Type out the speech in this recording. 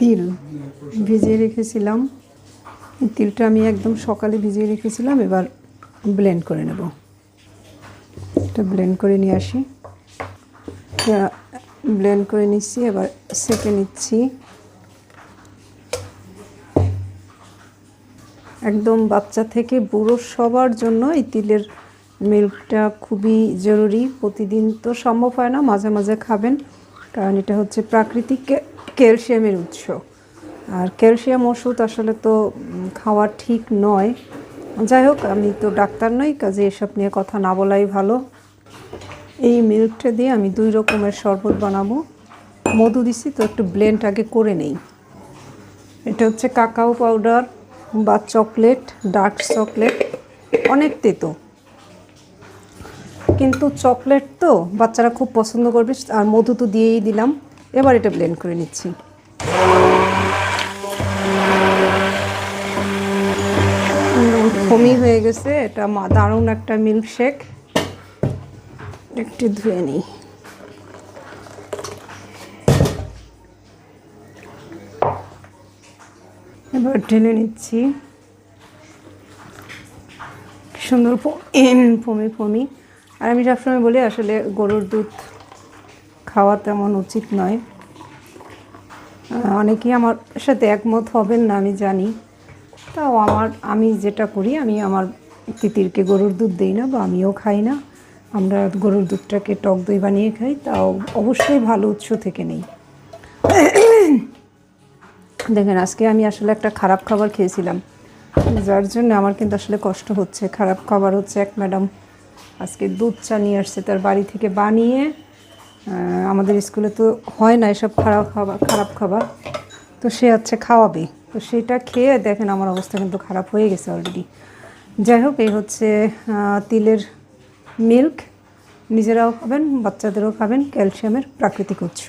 তিল ভিজিয়ে রেখেছিলাম। তিলটা আমি একদম সকালে ভিজিয়ে রেখেছিলাম, এবার ব্লেন্ড করে নেব। এটা ব্লেন্ড করে নিয়ে আসি। ব্লেন্ড করে নিচ্ছি, এবার সেঁকে নিচ্ছি। একদম বাচ্চা থেকে বুড়ো সবার জন্য এই তিলের মিল্কটা খুবই জরুরি। প্রতিদিন তো সম্ভব হয় না, মাঝে মাঝে খাবেন, কারণ এটা হচ্ছে প্রাকৃতিক ক্যালসিয়ামের উৎস। আর ক্যালসিয়াম ওষুধ আসলে তো খাওয়া ঠিক নয়। যাই হোক, আমি তো ডাক্তার নই, কাজে এসব নিয়ে কথা না বলাই ভালো। এই মিল্কটা দিয়ে আমি 2 রকমের শরবত বানাবো। মধু দিছি তো একটু ব্লেন্ড আগে করে নেই। এটা হচ্ছে কাকাও পাউডার বা চকলেট, ডার্ক চকলেট। অনেক তেতো, কিন্তু চকলেট তো বাচ্চারা খুব পছন্দ করবে, আর মধু তো দিয়েই দিলাম। এবার এটা ব্লেন্ড করে নিচ্ছি। ফমি হয়ে গেছে, এটা দারুণ একটা মিল্কশেক। একটু ধুয়ে নিই। এবার ঢেলে নিচ্ছি। সুন্দর ফমি ফমি। আর আমি সবসময় বলি আসলে গরুর দুধ খাওয়া তেমন উচিত নয়। অনেকেই আমার সাথে একমত হবেন না আমি জানি, তাও আমি যেটা করি, আমি আমার তিতিরকে গরুর দুধ দিই না, বা আমিও খাই না। আমরা গরুর দুধটাকে টক দই বানিয়ে খাই, তাও অবশ্যই ভালো উৎস থেকে নেই। দেখেন, আজকে আমি আসলে একটা খারাপ খাবার খেয়েছিলাম, যার জন্য আমার কিন্তু আসলে কষ্ট হচ্ছে। খারাপ খাবার হচ্ছে, এক ম্যাডাম আজকে দুধ চা নিয়ে আসছে তার বাড়ি থেকে বানিয়ে। আমাদের স্কুলে তো হয় না এসব খারাপ খাবার, তো সে হচ্ছে খাওয়াবে। তো সেটা খেয়ে দেখেন আমার অবস্থা কিন্তু খারাপ হয়ে গেছে অলরেডি। যাই হোক, এই হচ্ছে তিলের মিল্ক। নিজেরাও খাবেন, বাচ্চাদেরও খাবেন, ক্যালসিয়ামের প্রাকৃতিক উৎস।